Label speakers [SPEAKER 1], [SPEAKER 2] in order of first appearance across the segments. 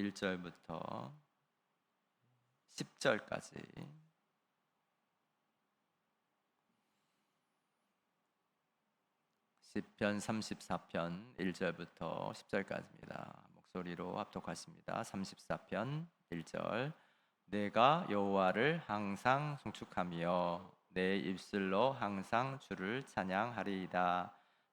[SPEAKER 1] 1절부터 10절까지 시편 34편 1절부터 10절까지입니다. 목소리로 합독하십니다. 34편 1절. 내가 여호와를 항상 송축하며 내 입술로 항상 주를 찬양하리이다.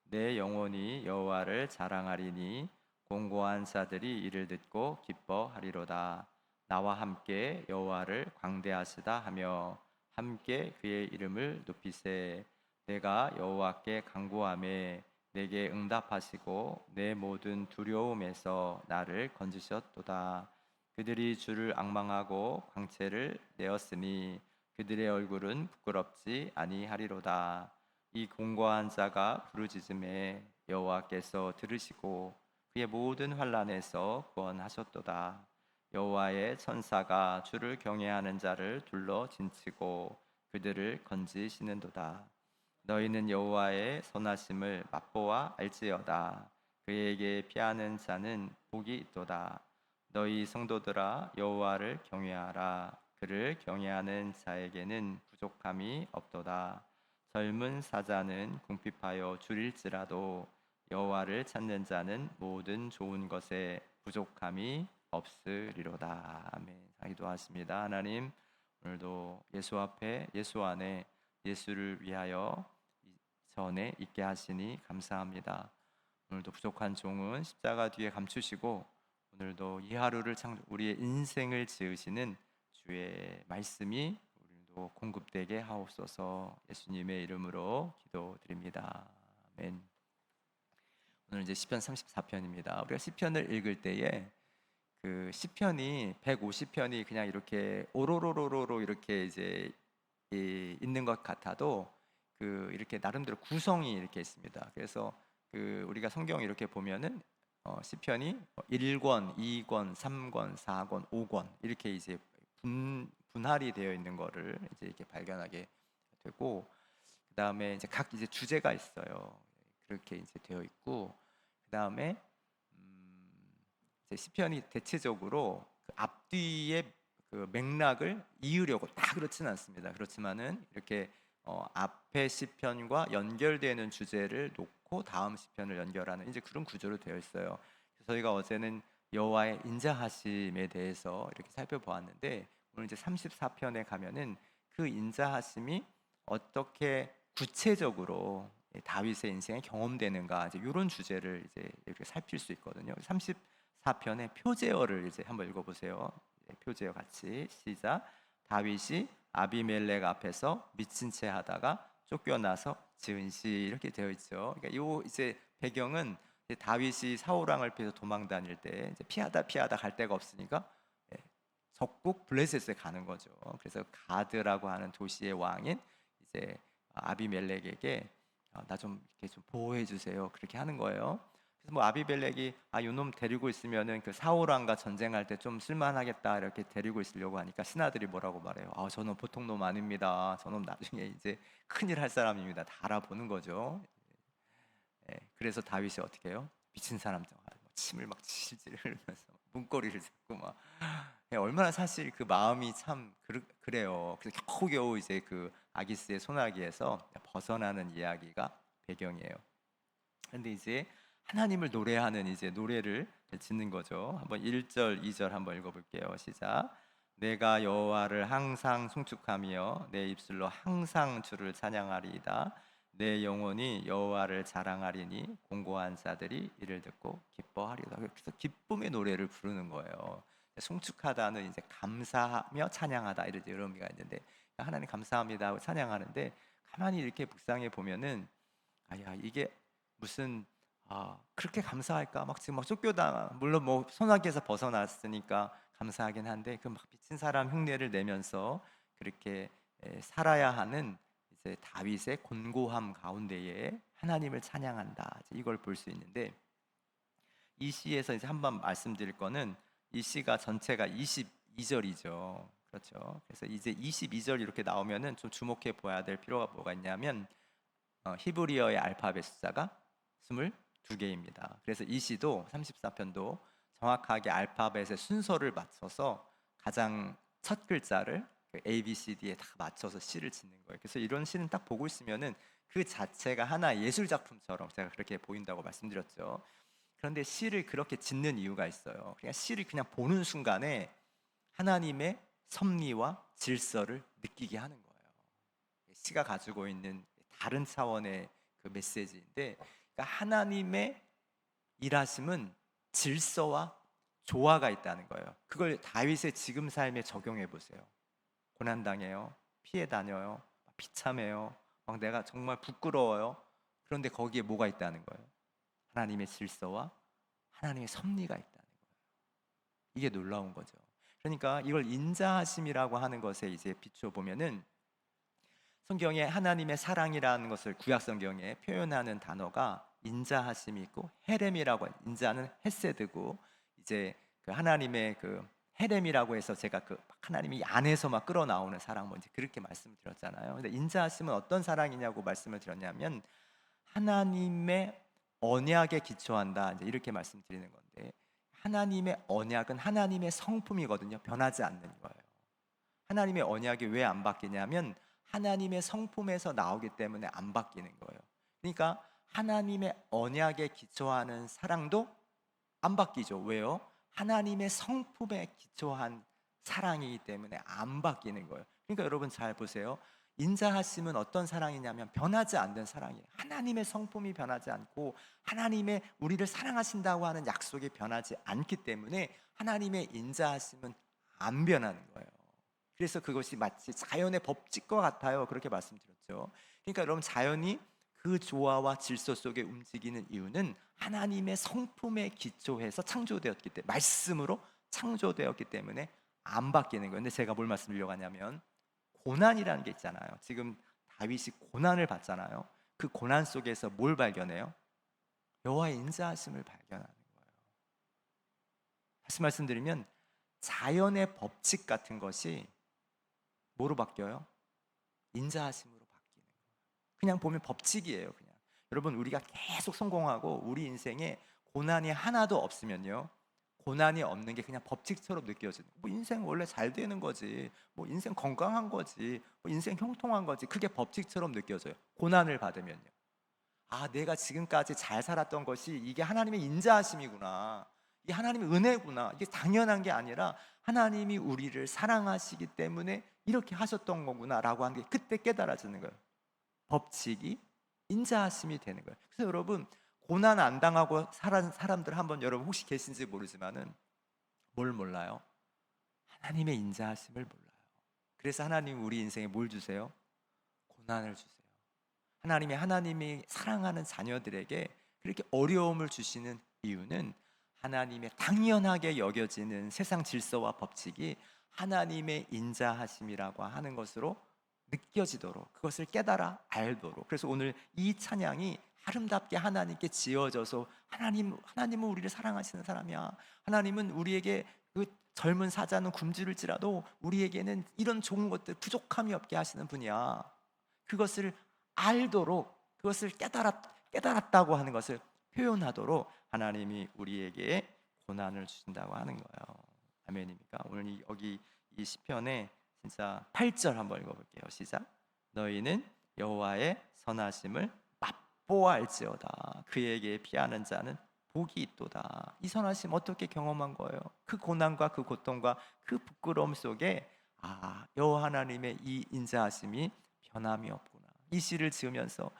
[SPEAKER 1] 내 영혼이 여호와를 자랑하리니 공고한 자들이 이를 듣고 기뻐하리로다. 나와 함께 여호와를 광대하시다 하며 함께 그의 이름을 높이세. 내가 여호와께 간구하매 내게 응답하시고 내 모든 두려움에서 나를 건지셨도다. 그들이 주를 앙망하고 광채를 내었으니 그들의 얼굴은 부끄럽지 아니하리로다. 이 공고한 자가 부르짖음에 여호와께서 들으시고 그의 모든 환난에서 구원하셨도다. 여호와의 천사가 주를 경외하는 자를 둘러 진치고 그들을 건지시는도다. 너희는 여호와의 선하심을 맛보아 알지어다. 그에게 피하는 자는 복이 있도다. 너희 성도들아 여호와를 경외하라. 그를 경외하는 자에게는 부족함이 없도다. 젊은 사자는 궁핍하여 줄일지라도 여호와를 찾는 자는 모든 좋은 것에 부족함이 없으리로다. 아멘. 기도하십니다. 하나님, 오늘도 예수 앞에, 예수 안에, 예수를 위하여 전에 있게 하시니 감사합니다. 오늘도 부족한 종은 십자가 뒤에 감추시고 오늘도 이 하루를 우리의 인생을 지으시는 주의 말씀이 우리도 공급되게 하옵소서. 예수님의 이름으로 기도드립니다. 아멘. 오늘 이제 시편 34편입니다. 우리가 시편을 읽을 때에 그 시편이 150편이 그냥 이렇게 오로로로로 이렇게 이제 있는 것 같아도 그 이렇게 나름대로 구성이 이렇게 있습니다. 그래서 그 우리가 성경 이렇게 보면은 시편이 1권, 2권, 3권, 4권, 5권 이렇게 이제 분할이 되어 있는 거를 이제 이렇게 발견하게 되고, 그다음에 이제 각 이제 주제가 있어요. 그렇게 이제 되어 있고, 그다음에 이제 시편이 대체적으로 그 앞뒤의 그 맥락을 이으려고 다 그렇지는 않습니다. 그렇지만은 이렇게 앞에 시편과 연결되는 주제를 놓고 다음 시편을 연결하는 이제 그런 구조로 되어 있어요. 그래서 저희가 어제는 여호와의 인자하심에 대해서 이렇게 살펴보았는데, 오늘 이제 34편에 가면은 그 인자하심이 어떻게 구체적으로 다윗의 인생에 경험되는가, 이제 이런 주제를 이제 이렇게 살필 수 있거든요. 34편의 표제어를 이제 한번 읽어보세요. 표제어 같이 시작. 다윗이 아비멜렉 앞에서 미친 채 하다가 쫓겨나서 지은 시, 이렇게 되어 있죠. 그러니까 요 이제 배경은 이제 다윗이 사울 왕을 피해서 도망 다닐 때 이제 피하다 갈 데가 없으니까 적국 블레셋에 가는 거죠. 그래서 가드라고 하는 도시의 왕인 이제 아비멜렉에게 나 좀 이렇게 좀 보호해 주세요, 그렇게 하는 거예요. 그래서 뭐 아비멜렉이 요놈 데리고 있으면은 그 사울 왕과 전쟁할 때 좀 쓸만하겠다, 이렇게 데리고 있으려고 하니까 신하들이 뭐라고 말해요? 저놈 보통 놈 아닙니다. 저놈 나중에 이제 큰일 할 사람입니다. 다 알아보는 거죠. 그래서 다윗이 어떻게 해요? 미친 사람처럼 침을 막 질질 흘리면서 문고리를 잡고 막 얼마나 사실 그 마음이 참 그래요. 그래서 겨우겨우 이제 그 아기스의 소나기에서 벗어나는 이야기가 배경이에요. 근데 이제 하나님을 노래하는 이제 노래를 짓는 거죠. 한번 1절, 2절 한번 읽어볼게요. 시작. 내가 여호와를 항상 송축하며 내 입술로 항상 주를 찬양하리이다. 내 영혼이 여호와를 자랑하리니 공고한 자들이 이를 듣고 기뻐하리다. 그래서 기쁨의 노래를 부르는 거예요. 송축하다는 이제 감사하며 찬양하다, 이런 의미가 있는데, 하나님 감사합니다 하고 찬양하는데, 가만히 이렇게 묵상해 보면은 이게 무슨 그렇게 감사할까? 막 지금 막 쫓겨다, 물론 뭐 소나기에서 벗어났으니까 감사하긴 한데 그 막 미친 사람 흉내를 내면서 그렇게 살아야 하는 이제 다윗의 곤고함 가운데에 하나님을 찬양한다, 이걸 볼 수 있는데, 이 시에서 이제 한번 말씀드릴 거는 이 시가 전체가 22절이죠. 그렇죠. 그래서 이제 22절 이렇게 나오면은 좀 주목해 보아야 될 필요가 뭐가 있냐면 히브리어의 알파벳 숫자가 22개입니다. 그래서 이 시도 34편도 정확하게 알파벳의 순서를 맞춰서 가장 첫 글자를 그 A, B, C, D에 다 맞춰서 시를 짓는 거예요. 그래서 이런 시는 딱 보고 있으면은 그 자체가 하나의 예술 작품처럼 제가 그렇게 보인다고 말씀드렸죠. 그런데 시를 그렇게 짓는 이유가 있어요. 그냥 시를 그냥 보는 순간에 하나님의 섭리와 질서를 느끼게 하는 거예요. 시가 가지고 있는 다른 차원의 그 메시지인데, 그러니까 하나님의 일하심은 질서와 조화가 있다는 거예요. 그걸 다윗의 지금 삶에 적용해 보세요. 고난 당해요. 피해 다녀요. 비참해요. 막 내가 정말 부끄러워요. 그런데 거기에 뭐가 있다는 거예요? 하나님의 질서와 하나님의 섭리가 있다는 거예요. 이게 놀라운 거죠. 그러니까 이걸 인자하심이라고 하는 것에 이제 비추어 보면은 성경에 하나님의 사랑이라는 것을 구약 성경에 표현하는 단어가 인자하심이 있고 헤렘이라고, 인자는 헤세드고, 이제 그 하나님의 그 헤렘이라고 해서 제가 그 하나님이 안에서 막 끌어 나오는 사랑, 뭔지 그렇게 말씀드렸잖아요. 근데 인자하심은 어떤 사랑이냐고 말씀을 드렸냐면 하나님의 언약에 기초한다, 이제 이렇게 말씀드리는 건데, 하나님의 언약은 하나님의 성품이거든요. 변하지 않는 거예요. 하나님의 언약이 왜 안 바뀌냐면 하나님의 성품에서 나오기 때문에 안 바뀌는 거예요. 그러니까 하나님의 언약에 기초하는 사랑도 안 바뀌죠. 왜요? 하나님의 성품에 기초한 사랑이기 때문에 안 바뀌는 거예요. 그러니까 여러분 잘 보세요. 인자하심은 어떤 사랑이냐면 변하지 않는 사랑이에요. 하나님의 성품이 변하지 않고 하나님의 우리를 사랑하신다고 하는 약속이 변하지 않기 때문에 하나님의 인자하심은 안 변하는 거예요. 그래서 그것이 마치 자연의 법칙과 같아요. 그렇게 말씀드렸죠. 그러니까 여러분, 자연이 그 조화와 질서 속에 움직이는 이유는 하나님의 성품에 기초해서 창조되었기 때문에, 말씀으로 창조되었기 때문에 안 바뀌는 거예요. 근데 제가 뭘 말씀드리려고 하냐면 고난이라는 게 있잖아요. 지금 다윗이 고난을 받잖아요. 그 고난 속에서 뭘 발견해요? 여호와의 인자하심을 발견하는 거예요. 다시 말씀드리면 자연의 법칙 같은 것이 뭐로 바뀌어요? 인자하심으로 바뀌는 거예요. 그냥 보면 법칙이에요. 그냥 여러분, 우리가 계속 성공하고 우리 인생에 고난이 하나도 없으면요, 고난이 없는 게 그냥 법칙처럼 느껴지는, 뭐 인생 원래 잘 되는 거지, 뭐 인생 건강한 거지, 뭐 인생 형통한 거지, 그게 법칙처럼 느껴져요. 고난을 받으면요, 아, 내가 지금까지 잘 살았던 것이 이게 하나님의 인자하심이구나, 이게 하나님의 은혜구나, 이게 당연한 게 아니라 하나님이 우리를 사랑하시기 때문에 이렇게 하셨던 거구나 라고 하는 게 그때 깨달아지는 거예요. 법칙이 인자하심이 되는 거예요. 그래서 여러분, 고난 안 당하고 살은 사람들 한번 여러분 혹시 계신지 모르지만은 뭘 몰라요? 하나님의 인자하심을 몰라요. 그래서 하나님 우리 인생에 뭘 주세요? 고난을 주세요. 하나님이 사랑하는 자녀들에게 그렇게 어려움을 주시는 이유는 하나님의 당연하게 여겨지는 세상 질서와 법칙이 하나님의 인자하심이라고 하는 것으로 느껴지도록, 그것을 깨달아 알도록. 그래서 오늘 이 찬양이 아름답게 하나님께 지어져서, 하나님은 우리를 사랑하시는 사람이야. 하나님은 우리에게 그 젊은 사자는 굶주릴지라도 우리에게는 이런 좋은 것들 부족함이 없게 하시는 분이야. 그것을 알도록, 그것을 깨달았다고 하는 것을 표현하도록 하나님이 우리에게 고난을 주신다고 하는 거예요. 아멘입니까? 오늘 여기 이 시편에 진짜 8절 한번 읽어볼게요. 시작. 너희는 여호와의 선하심을 맛보알지어다. 그에게 피하는 자는 복이 있도다. 이 선하심 어떻게 경험한 거예요? 그 고난과 그 고통과 그 부끄러움 속에 여호와 하나님의 이 인자하심이 변함이 없구나. 이 시를 지으면서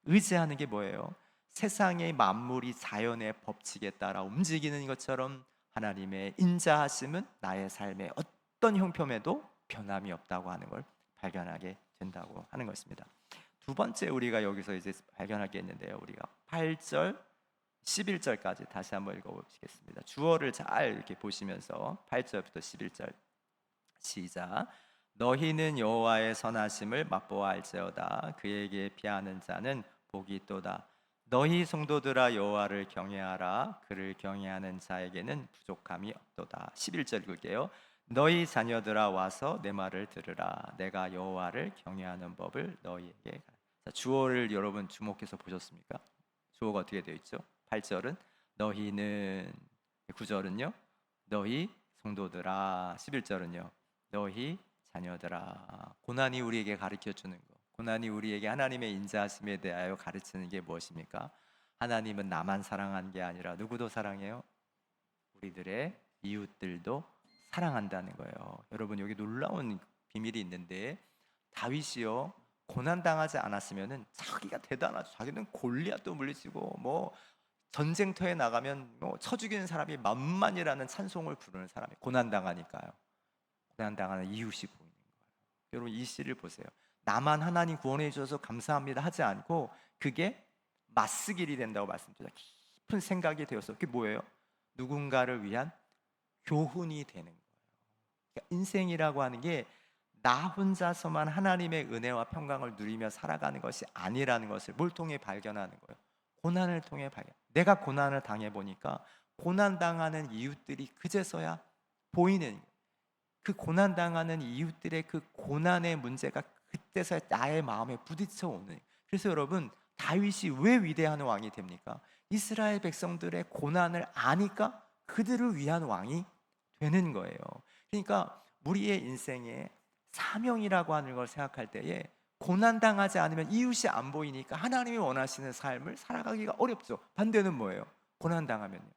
[SPEAKER 1] 의지하는 게 뭐예요? 세상의 만물이 자연의 법칙에 따라 움직이는 것처럼 하나님의 인자하심은 나의 삶의 어떤 형편에도 변함이 없다고 하는 걸 발견하게 된다고 하는 것입니다. 두 번째 우리가 여기서 이제 발견하게 했는데요, 우리가 8절 11절까지 다시 한번 읽어보시겠습니다. 주어를 잘 이렇게 보시면서 8절부터 11절 시작. 너희는 여호와의 선하심을 맛보아알지어다. 그에게 피하는 자는 복이 있도다. 너희 성도들아 여호와를 경외하라. 그를 경외하는 자에게는 부족함이 없도다. 11절 읽을게요. 너희 자녀들아 와서 내 말을 들으라. 내가 여호와를 경외하는 법을 너희에게. 자, 주어를 여러분 주목해서 보셨습니까? 주어가 어떻게 되어 있죠? 8절은 너희는 9절은요. 너희 성도들아. 11절은요. 너희 자녀들아. 고난이 우리에게 가르쳐 주는 것, 고난이 우리에게 하나님의 인자하심에 대하여 가르치는 게 무엇입니까? 하나님은 나만 사랑한 게 아니라 누구도 사랑해요? 우리들의 이웃들도 사랑한다는 거예요. 여러분, 여기 놀라운 비밀이 있는데, 다윗이요, 고난 당하지 않았으면은 자기가 대단하죠. 자기는 골리앗도 물리치고 뭐 전쟁터에 나가면 뭐 쳐 죽이는 사람이 만만이라는 찬송을 부르는 사람이, 고난 당하니까요. 고난 당하는 이웃이 보이는 거예요. 여러분, 이 시를 보세요. 나만 하나님 구원해 주셔서 감사합니다 하지 않고 그게 맞쓰길이 된다고 말씀드려요. 깊은 생각이 되어서 그게 뭐예요? 누군가를 위한 교훈이 되는 거예요. 그러니까 인생이라고 하는 게 나 혼자서만 하나님의 은혜와 평강을 누리며 살아가는 것이 아니라는 것을 뭘 통해 발견하는 거예요? 고난을 통해 발견. 내가 고난을 당해 보니까 고난 당하는 이웃들이 그제서야 보이는, 그 고난 당하는 이웃들의 그 고난의 문제가 그때서야 나의 마음에 부딪혀 오는. 그래서 여러분, 다윗이 왜 위대한 왕이 됩니까? 이스라엘 백성들의 고난을 아니까 그들을 위한 왕이 되는 거예요. 그러니까 우리의 인생에 사명이라고 하는 걸 생각할 때에 고난 당하지 않으면 이웃이 안 보이니까 하나님이 원하시는 삶을 살아가기가 어렵죠. 반대는 뭐예요? 고난 당하면요.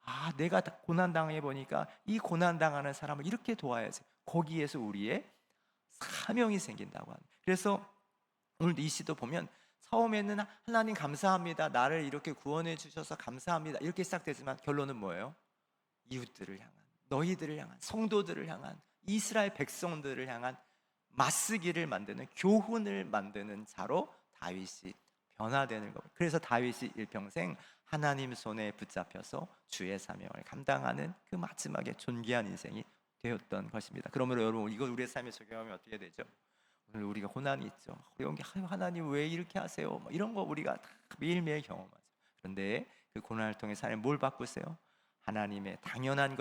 [SPEAKER 1] 아, 내가 고난 당해 보니까 이 고난 당하는 사람을 이렇게 도와야지. 거기에서 우리의 사명이 생긴다고 합니다. 그래서 오늘 이 시도 보면 처음에는 하나님 감사합니다, 나를 이렇게 구원해 주셔서 감사합니다, 이렇게 시작되지만 결론은 뭐예요? 이웃들을 향한, 너희들을 향한, 성도들을 향한, 이스라엘 백성들을 향한 맞쓰기를 만드는, 교훈을 만드는 자로 다윗이 변화되는 겁니다. 그래서 다윗이 일평생 하나님 손에 붙잡혀서 주의 사명을 감당하는 그 마지막에 존귀한 인생이 되었던 것입니다. 그러므로 여러분, 이걸 우리의 삶에 적용하면 어떻게 되죠? 오늘 우리가 고난이 있죠. 어려운 게, 하나님 왜 이렇게 하세요? 뭐 이런 거 우리가 다 매일매일 경험하죠. 그런데 그 고난을 통해 삶에 뭘 바꾸세요? 하나님의 당연한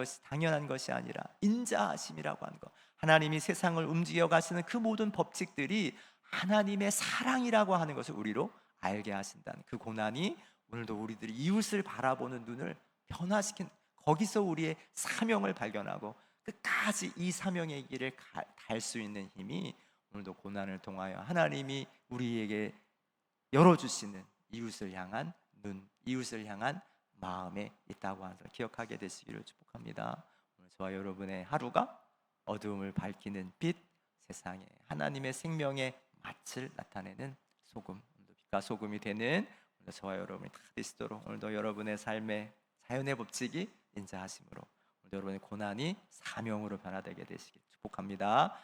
[SPEAKER 1] 것이 아니라 인자하심이라고 하는 것. 하나님이 세상을 움직여 가시는 그 모든 법칙들이 하나님의 사랑이라고 하는 것을 우리로 알게 하신다는 그 고난이 오늘도 우리들이 이웃을 바라보는 눈을 변화시킨, 거기서 우리의 사명을 발견하고 끝까지 이 사명의 길을 달 수 있는 힘이 오늘도 고난을 통하여 하나님이 우리에게 열어주시는 이웃을 향한 눈, 이웃을 향한 마음에 있다고 하는 걸 기억하게 되시기를 축복합니다. 오늘 저와 여러분의 하루가 어두움을 밝히는 빛, 세상에 하나님의 생명의 맛을 나타내는 소금, 오늘도 빛과 소금이 되는 오늘 저와 여러분이 다 되시도록, 오늘도 여러분의 삶의 자연의 법칙이 인자하심으로 오늘도 여러분의 고난이 사명으로 변화되게 되시길 축복합니다.